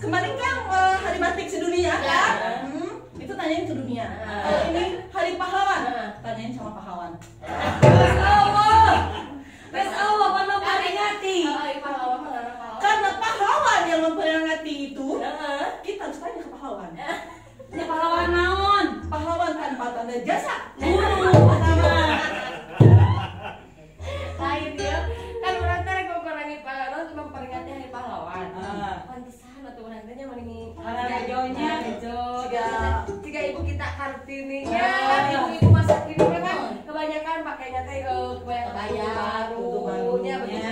Kemarin kan hari batik sedunia kan? Itu tanyain sedunia. Kalau ini hari pahlawan, tanyain sama pahlawan. Wes Allah mana peringati. Karena pahlawan yang memperingati itu, kita harus tanya ke pahlawan. Ya pahlawan naon? Pahlawan tanpa tanda jasa. Lain dia kan orang teh memperingati pahlawan cuma memperingati hari pahlawan. Pantesan atuh urang teh nya mending Harajonya tiga ibu kita Kartininya, ibu-ibu masa kini kan kebanyakan pakainya teh kebanyakan barunya begitu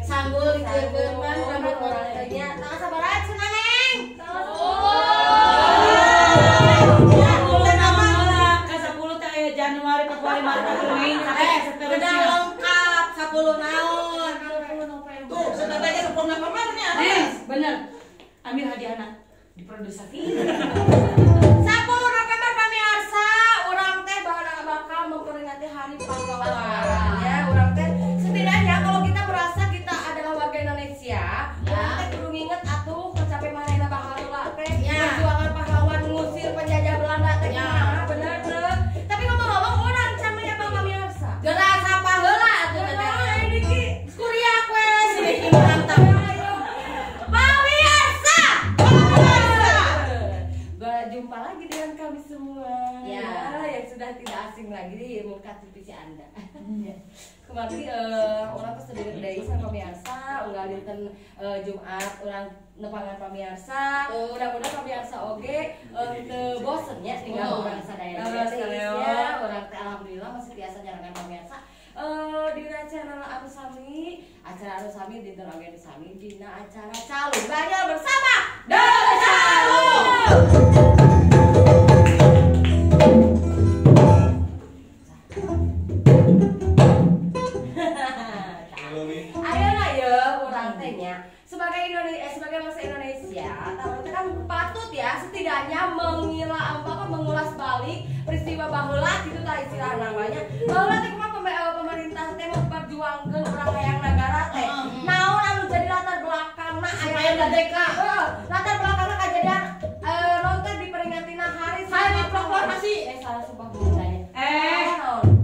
sanggul dikeurkeun kan rambut orang teh nya. Tah sabaran cenah Neng. Januari, Februari, Maret, April, Mei, sampai seterusnya. Udah lengkap 10 tahun. Tuh, sebenarnya sempurna kamarnya. Bener. Ambil hadiah anak di produksi. 10 November pamirsa, urang teh bakal memperingati Hari Pahlawan. Ya, urang teh setidaknya kalau kita merasa kita adalah warga Indonesia, urang teh kudu nginget atuh kecape manehna baheula teh perjuangan pahlawan ngusir penjajah Belanda teh. Bener teh. Tapi ngomong-ngomong urang can mah Bang pamirsa. Geura sapa heula atuh teh. Ini ki kuriak we sini mantap. Pamirsa. Berjumpa lagi dengan kami semua yang sudah tidak asing lagi di muka TV Anda. Kemarin orang tuh sedikit dari sama pamirsa, unggal dinten Jumat orang nepangan pamirsa. Mudah-mudahan pamirsa oge teu bosennya tinggal urang sadaya. Orang teh alhamdulillah masih biasa nyarangan pamirsa. Di channel Arus Sami, acara Arus Sami dinten oge di Sami dina acara Calung Banyol bersama Dede Calung. Ayeuna ye urang teh nya sebagai bangsa Indonesia, tahu kan patut ya setidaknya mengulas balik peristiwa baheula gitu tah istilah namanya. Baheula teh kumaha pemerintah teh memperjuangkeun urang hayang negara teh. Naon anu jadi latar belakangna aya merdeka. Latar belakangna kajadian naon teh diperingatina hari proklamasi. Salah sumpah bundanya.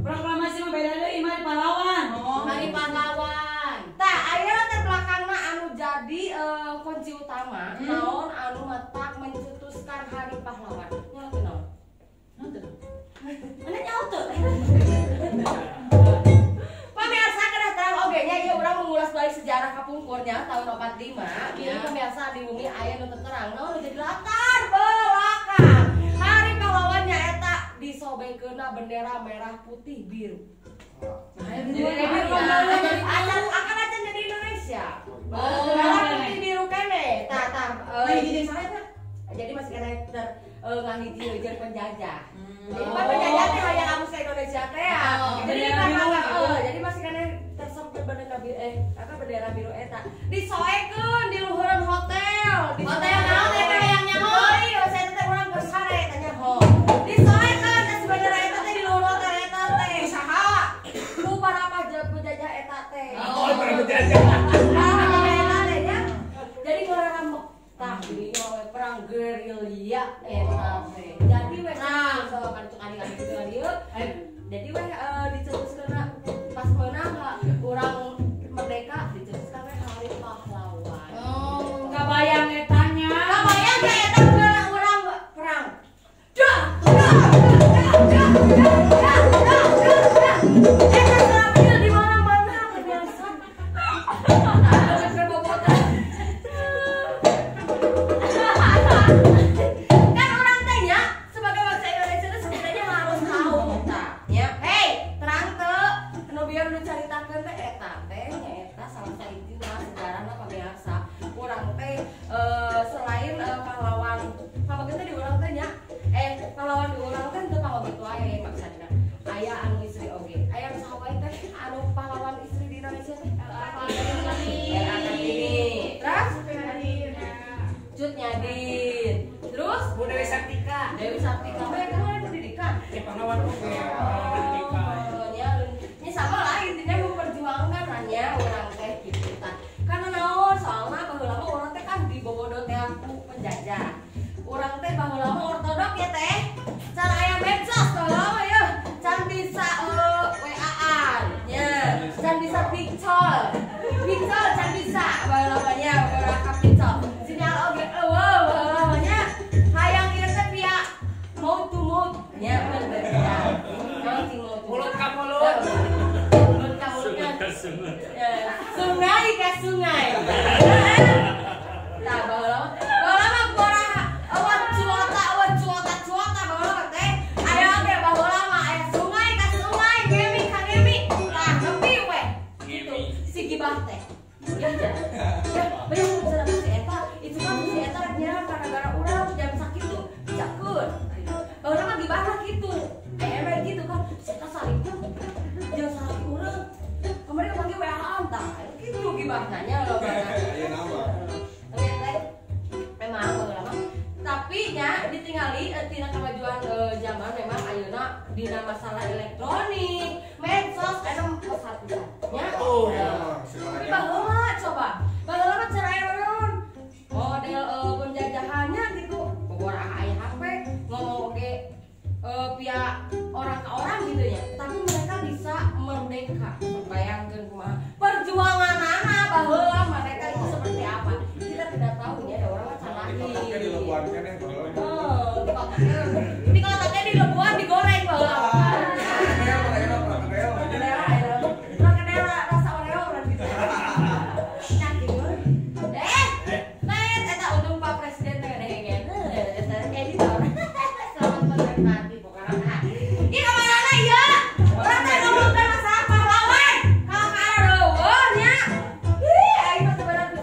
Proklamasi mah beda deui mah pahlawan. Hari pahlawan. Tah aya latar belakangna anu jadi kunci utama naon anu matak mencetuskan hari pahlawan. Nyaho naon? Mana nyaho teu? Pemirsa kedah terang oge nya ieu urang mengulas balik sejarah kapungkurnya tahun 45. Ieu pemirsa di bumi aya nu terang naon jadi latar belakang. Hari pahlawan nyaeta disobekeunna bendera merah putih biru. Akan aja jadi Indonesia. Merah putih biru kene. Jadi masih kena ngahiji jeung penjajah. Jadi penjajah teh hayang amus ka Indonesia teh. Jadi masih kena tersempit bendera biru eta. Disoekeun di luhureun hotel. Hotel naon teh hayang nyaho? Saya teh urang bersare tanya ho. Disoekeun teh bendera eta teh di luhur hotel eta teh. Saha? Ku para penjajah eta teh. Para penjajah. Jadi orang tah di perang gerilya eta teh. Jadi we kan cukani gitu dieu. Jadi we dicetuskeun pas meunang urang merdeka dicetuskeun we hari pahlawan. Kabayang etanya. Kabayang teh eta urang perang. Eta terampil di mana-mana biasa. Kan orang tanya sebagai bangsa Indonesia itu setidaknya harus tahu ya. Hei, terang teu anu biar nu caritakeun teh eta teh nyaeta salah saeutik sejarahna pamirsa. Urang teh selain pahlawan pamogeun teh di urang teh nya pahlawan di urang teh teu pamogeun wae maksudna. Aya anu istri oge. Aya nu saha wae teh anu pahlawan istri di Indonesia teh Kartini. Terus Cut Nyadin. Terus Bu Dewi Sartika. Dewi Sartika. Mereka kan pendidikan. Ya pahlawan oke. Pendidikan. Ini sama lah intinya memperjuangkan hanya orang teh gitu kan. Karena naon soalnya baheula mah urang teh kan di bobodo teh aku penjajah. Urang teh baheula mah ortodok ya teh. Can aya medsos baheula ya. Can bisa WA-an nya. Can bisa picol. Picol can bisa baheula mah nya, baheula ka picol. Sinyal oge eueuh baheula nya. Hayang ieu teh pia mau to mouth nya bener ya. Mulut ka mulut. Mulut ka mulut. Sungai ke sungai. Nah, baheula mah kumaha? Awan cuota baheula teh. Aya oge baheula mah aya sungai ka sungai, gemi ka gemi. Tah, nepi we. Gitu. Si gibah teh. Ya, bener cenah si eta, itu kan si eta rek nyerang ka negara urang jam sakitu, cakeun. Baheula mah gibahna kitu. Emang gitu kan, si eta salibna. Jeung salib urang. Kemarin panggil WA-an tah. Gitu gibahna nya lo bana. Aya nama. Memang baheula mah. Tapi nya ditingali tina kemajuan zaman memang ayeuna dina masalah elektronik, medsos anu satu nya. Oh, Tapi baheula coba. Baheula mah cara naon? Model penjajahannya gitu. Bogor aya HP, ngomong oge pihak orang ke orang gitu ya. Tapi mereka bisa merdeka. Bayangkeun kumaha perjuangan baheula mereka itu seperti apa. Kita tidak tahu ya, ada orang salah Di kotaknya dilebuankan ya baheula. Di kotaknya dilebuan digoreng baheula. Krokodil rasa Oreo urang gitu. Nyakin we. Lain eta untung Pak Presiden teh ngedengen. Eta kayak gitu. Selamat menikmati pokoknya. Ieu kamanana ieu? Urang teh ngomongkeun masalah pahlawan. Kalau kana reueuh nya. Ih, aing mah sebenarnya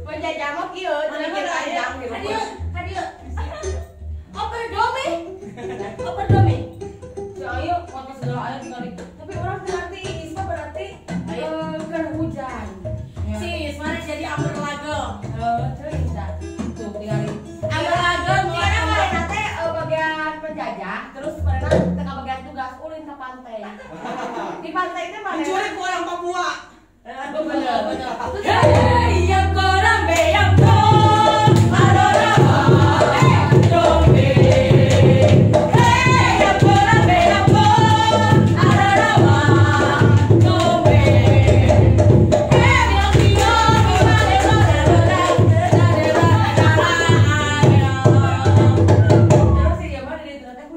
penjajah mah kieu cenah kieu panjang gitu. Hadieu. Overdome. Ya ayo foto segala aya tinggal. Tapi orang berarti Isma berarti terus mereka tengah bagian tugas ulin ke pantai. Di pantai itu mana? Mencuri ke orang Papua. Bener. Hey, yang korang beyang dong, arorama, dombe. Hey, yang korang beyang dong, arorama, dombe. Hey, yang bilang kemana Terus sih gimana di ternyata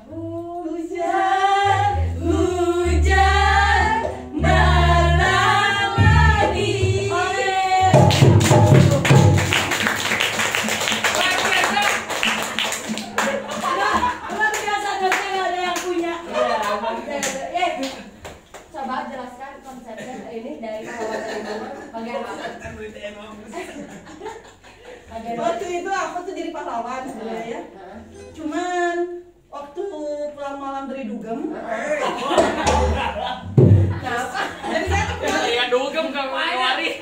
hujan. hujan malam ini. Luar biasa, dosen ada yang punya. Coba jelaskan konsepnya ini dari awal dari mana? Bagian mana? Waktu itu aku tuh jadi pahlawan sebenarnya ya. Cuman waktu pulang malam dari dugem. Kenapa? Jadi saya tuh pulang. Ya dugem kang wari.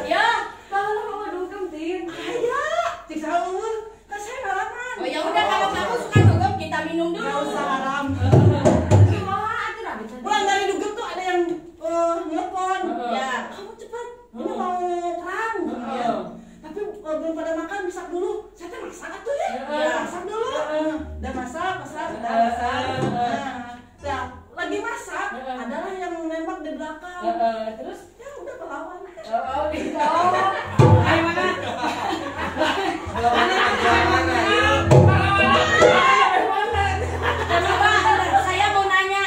Ya, kalau mau dugem tin. Ayah, cik sahur. Kan saya ngarangan. Oh ya udah kalau kamu suka dugem kita minum dulu. Nggak usah haram. Cuma itu lah bisa. Pulang dari dugem tuh ada yang nelpon. Ya, kamu cepat. Ini mau terang. Ya. Tapi belum pada makan, masak dulu. Saya tuh masak tuh ya. Masak dulu. Udah masak. Nah, lagi masak, adalah yang nembak di belakang. Terus Ya udah pahlawan. oh gitu. Ayo mana? Coba saya mau nanya.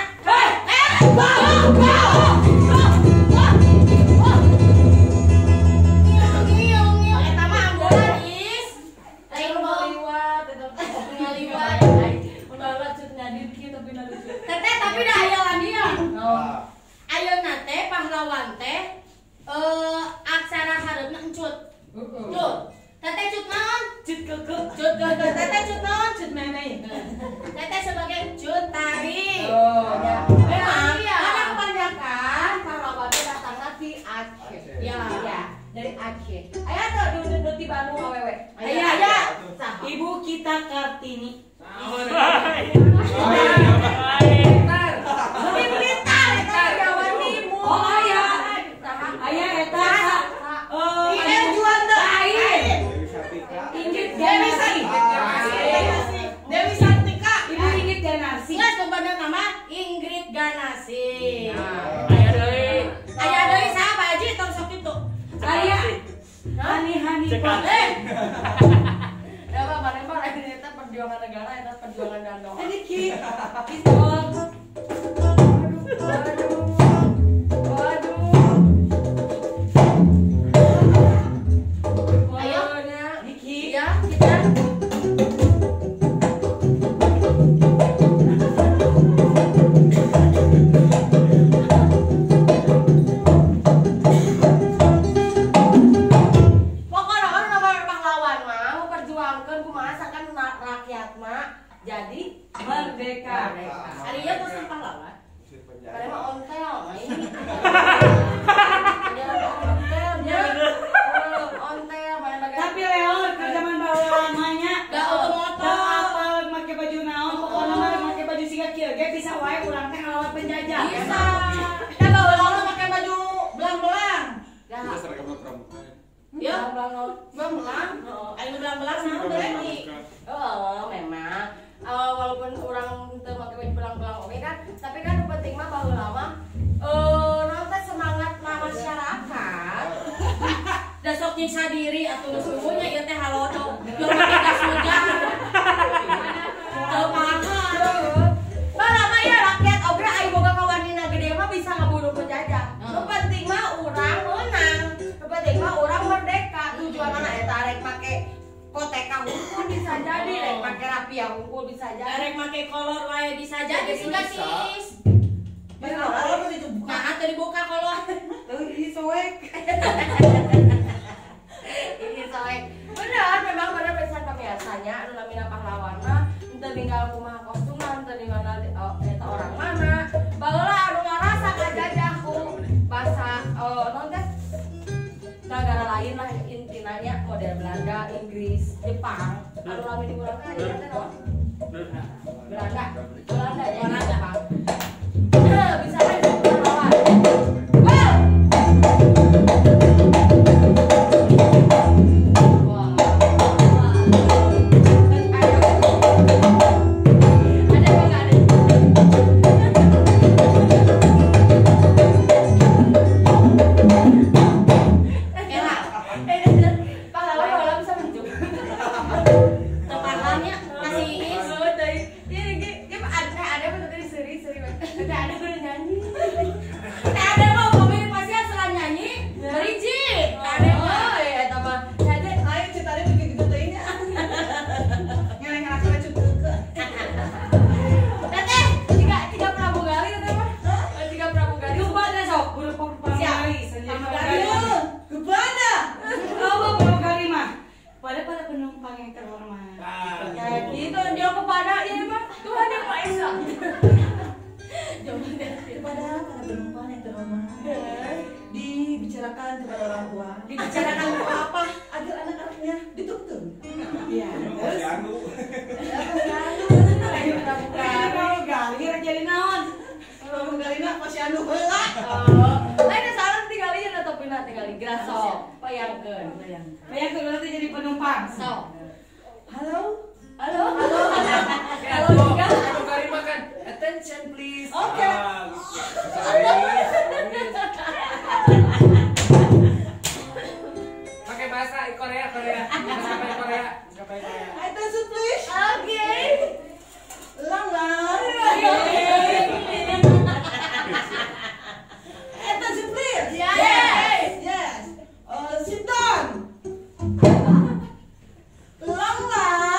Eta mah ambulan lain mau liwat, ngaliwat. Ulah cut ngadir kieu tapi na lucu. Teteh tapi dah hayalan dia. Ayeuna teh pahlawan teh aksara hareupna encut. Cut. Teteh cut naon? Cut kekek. Cut kekek. Teteh cut naon? Cut meme. Teteh sebagai cut tari. Oh. Ya. Memang ada kebanyakan pahlawan teh datangna ti Aceh. Ya. Dari Aceh. Aya tuh di Bandung awewe. Aya. Saha? Ibu kita Kartini. Di Blitar eta Jawa Timur. Oh, aya. Saha? Aya eta. Ini Juanda. Dewi Sartika. Ingrid Dewi Ganarsi. Dewi Sartika. Ibu Ingrid Ganarsi. Ingat kepada nama Ingrid Ganarsi. Aya deui. Aya deui saha Pak Haji tong sok kitu. Aya. Hani Cekat. Ya Pak, bareng-bareng ini eta perjuangan negara, eta perjuangan dandong. Ini Ki. Ayo, Niki. ya kita. Pokoknya kan nomor pahlawan mah memperjuangkan kumaha sakan rakyat mah jadi Merdeka. Arinya terus pahlawan. Karena mah ontel ini. Ontel mana bagian. Tapi Leon ke zaman baheula lamanya Da otomotor. da apal make baju naon pokona mah make baju siga kieu ge bisa wae urang teh ngalawan penjajah. Bisa. Kita bawa lalu pakai baju belang-belang. Ya. Kita seragam pramuka. Ya, belang. Ayo belang-belang sama berani. Oh, memang. Walaupun orang teu make baju belang-belang oke kan, tapi kan penting mah baheula mah nanti semangat masyarakat. Da sok nyiksa diri atuh nu sungguhnya ieu teh halodo. Biar make gas hujan. Teu paham. Balama ya rakyat oge aya boga kawanina gede mah bisa ngabunuh penjajah. Nu penting mah urang menang. Nu penting mah urang merdeka. Tujuan mana eta rek make koteka hungkul bisa jadi, rek make rapia hungkul bisa jadi. Rek make kolor wae bisa jadi siga sis. Bisa kalau tuh dibuka. Nah, atuh dibuka kolor. Tuh ini soek. Ini soek. Benar, memang benar pesan biasanya anu lamina pahlawan mah teu tinggal kumaha kostumna, teu di mana eta orang mana. Baheula anu ngarasa kajajah ku basa non teh negara lain lah intinanya model Belanda, Inggris, Jepang. Anu lamin urang teh aya teh naon? Belanda ya. Bisa kan pahlawan. Wow. Dibicarakan kepada orang tua. Dibicarakan untuk apa? Agar anak-anaknya dituntun. Iya. Masih anu. Kalau galir jadi naon? Kalau galina masih anu heula. Lain salah tinggalin atau pindah tinggalin graso. Bayangkeun. Bayangkeun berarti jadi penumpang. So. Halo. Halo. Halo juga. Halo kali makan. Attention please. Oke. Pakai bahasa Korea. Sampai Korea. Attention please. Oke. Langgar. Attention please. Yes. Yes. Sit down. Langgar.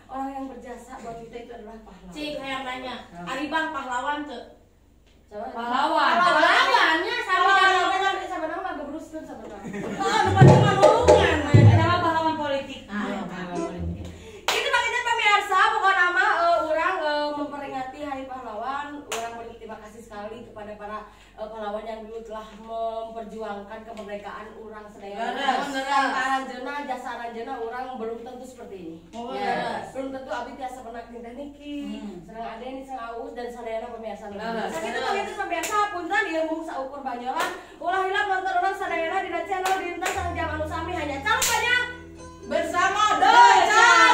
Orang yang berjasa buat kita itu adalah pahlawan. Cik, yang nanya, Aribang pahlawan tuh. Pahlawan. Pahlawannya sama nama nggak beruskan sama nama. Oh, bukan cuma nulungan, nama pahlawan politik. Itu makanya pemirsa, pokok nama orang memperingati Hari Pahlawan. Orang berterima kasih sekali kepada para pahlawan yang dulu telah memperjuangkan kemerdekaan orang sedaya. Aranjeuna jasa aranjeuna orang belum tentu seperti ini. Belum tentu abi tiasa pernah tinta niki, serang Aden, serang Aus dan sadayana pemirsa. Nah, kita begitu pemirsa punten ilmu saukur banyolan ulah hilang nonton orang sadayana dina channel dinten sang jam anu sami hanya calon banyak bersama Doca.